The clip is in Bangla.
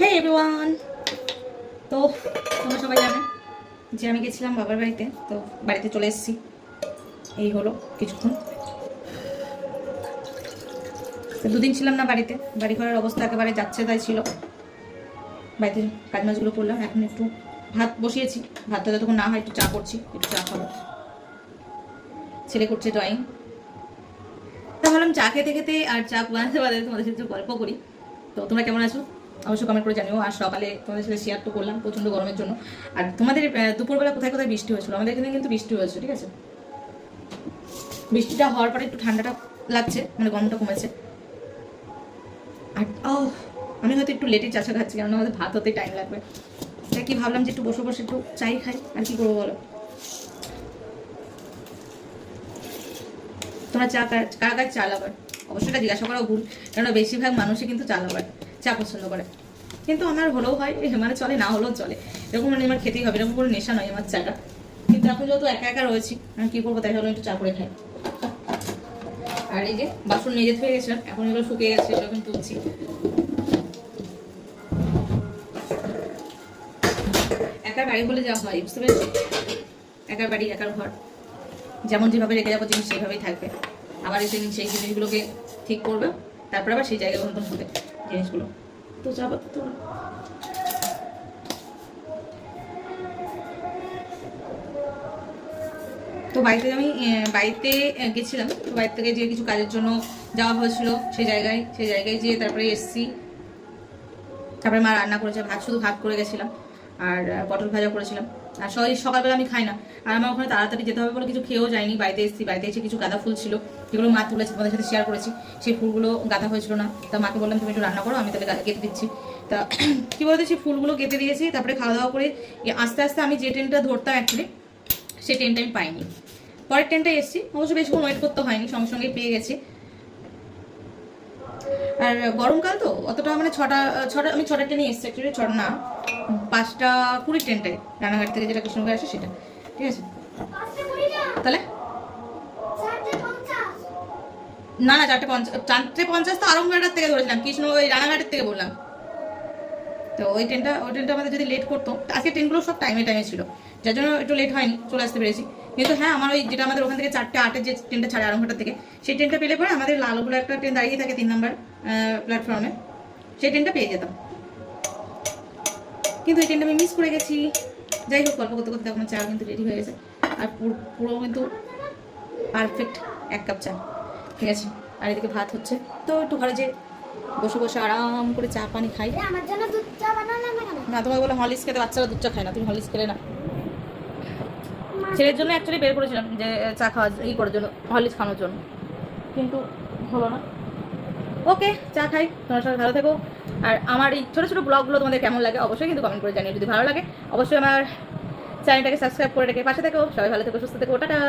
হে এভরিওয়ান, তো তোমরা সবাই জানো যে আমি গেছিলাম বাবার বাড়িতে। তো বাড়িতে চলে এসেছি, এই হলো কিছুক্ষণ। তো দুদিন ছিলাম না বাড়িতে, বাড়ি ঘরের অবস্থা একেবারে যাচ্ছে তাই ছিল। বাড়িতে কাজ মাছগুলো করলাম, এখন একটু ভাত বসিয়েছি। ভাতটা যতক্ষণ না হয় একটু চা করছি, একটু চা খাবো। ছেলে করছে ড্রয়িং। তা ভাবলাম চা খেতে খেতে আর চা বানাতে বানাতে তোমাদের সাথে গল্প করি। তো তোমরা কেমন আছো অবশ্যই কমেন্ট করে জানিও। আর সকালে তোমাদের সাথে শেয়ার তো করলাম প্রচণ্ড গরমের জন্য। আর তোমাদের দুপুরবেলা কোথায় কোথায় বৃষ্টি হয়েছিল? আমাদের এখানে কিন্তু বৃষ্টি হয়েছে, ঠিক আছে। বৃষ্টিটা হওয়ার পরে একটু ঠান্ডাটা লাগছে, মানে গরমটা কমেছে। আর আমি হয়তো একটু লেটে চা খাচ্ছি, কারণ আমাদের ভাত হতে টাইম লাগবে। তাই কি ভাবলাম যে একটু বসে বসে একটু চাই খাই, আর কি করবো বলো। তোমরা চা কার কার চা লাভার অবশ্যই এটা জিজ্ঞাসা করা ভুল, কারণ বেশিরভাগ মানুষই কিন্তু চা লাভার, চা পছন্দ করে। কিন্তু আমার হলেও হয়, মানে চলে, না হলেও চলে, এরকম মানে আমার খেতেই হবে, এরকম কোনো নেশা নয় আমার চাটা। কিন্তু এখন যেহেতু একা একা রয়েছি, আমি কী করবো, তাই হলো একটু চা করে খাই। আর এই যে বাসন মেজে ধুয়ে গেছিলাম, এখন এগুলো শুকিয়ে গেছে, এগুলো এখন তুলছি। একার বাড়ি বলে যাওয়া হয়, বুঝতে পেরেছি। একার বাড়ি একার ঘর, যেমন যেভাবে রেখে যাবো জিনিস সেইভাবেই থাকবে। আবার এসে সেই জিনিসগুলোকে ঠিক করবে, তারপর আবার সেই জায়গায় মতন হবে জিনিসগুলো। তো যাবো তো তো বাড়িতে আমি বাড়িতে গেছিলাম। তো বাড়ির থেকে যে কিছু কাজের জন্য যাওয়া হয়েছিল সেই জায়গায় যেয়ে তারপরে এসছি। তারপরে মা রান্না করেছে, শুধু ভাত করে গেছিলাম, আর পটল ভাজা করেছিলাম। আর সকালবেলা আমি খাই না, আর আমার ওখানে তাড়াতাড়ি যেতে হবে বলে কিছু খেয়েও যায়নি। বাড়িতে এসে কিছু গাঁদা ফুল ছিল, যেগুলো মা তুলেছে, তোমাদের সাথে শেয়ার করেছি। সেই ফুলগুলো গাঁদা হয়েছিল না, তা মাকে বললাম তুমি একটু রান্না করো, আমি তাহলে গেঁথে দিচ্ছি। তা কী বলতে, সেই ফুলগুলো গেঁথে দিয়েছি। তারপরে খাওয়া দাওয়া করে আস্তে আস্তে আমি যে ট্রেনটা ধরতাম অ্যাকচুয়ালি, সেই ট্রেনটা আমি পাইনি। পরের ট্রেনটাই এসেছি, অবশ্য বেশিক্ষণ ওয়েট করতে হয়নি, সঙ্গে সঙ্গেই পেয়ে গেছি। আর গরমকাল তো অতটা, মানে ছটা আমি ছটা ট্রেনে এসেছি অ্যাকচুয়ালি, 6 না 5:20 ট্রেনটায় রানাঘাট থেকে যেটা কৃষ্ণনগর আসে সেটা, ঠিক আছে। তাহলে না 4:50 তো আরমঘাটার থেকে ধরেছিলাম, কৃষ্ণ ওই রানাঘাটের থেকে বললাম। তো ওই ট্রেনটা আমাদের যদি লেট করতো, আজকে ট্রেনগুলো সব টাইমে ছিল, যার জন্য একটু লেট হয়নি, চলে আসতে পেরেছি। কিন্তু হ্যাঁ, আমার ওই যেটা আমাদের ওখান থেকে 4:08 যে ট্রেনটা ছাড়ে আরমঘাটা থেকে, সেই ট্রেনটা পেলে পরে আমাদের লালগুলো একটা ট্রেন দাঁড়িয়ে থাকে 3 নম্বর প্ল্যাটফর্মে, সেই ট্রেনটা পেয়ে যেতাম। কিন্তু এই ট্রেনটা আমি মিস করে গেছি। যাই হোক, গল্প করতে করতে এখন চা কিন্তু রেডি হয়ে গেছে, আর পুরো কিন্তু পারফেক্ট 1 কাপ চা, ঠিক আছে। আর এদিকে ভাত হচ্ছে, তো একটু ঘরে যে বসে বসে আরাম করে চা পানি খাই। না, তোমাকে বলে হরলিক্স খেতে, বাচ্চারা দুধ চা খায় না, তুমি হরলিক্স খেলে না। ছেলের জন্য অ্যাকচুয়ালি বের করেছিলাম যে চা খাওয়া করার জন্য, হরলিক্স খাওয়ানোর জন্য, কিন্তু হলো না। ওকে, চা খাই, তোমার সবাই ভালো থেকো। আর আমার এই ছোটো ছোটো ব্লগগুলো তোমাদের কেমন লাগে অবশ্যই কিন্তু কমেন্ট করে জানিও। যদি ভালো লাগে অবশ্যই আমার চ্যানেলটাকে সাবস্ক্রাইব করে রেখে পাশে থেকো। সবাই ভালো থেকো, সুস্থ থেকো, টাটা।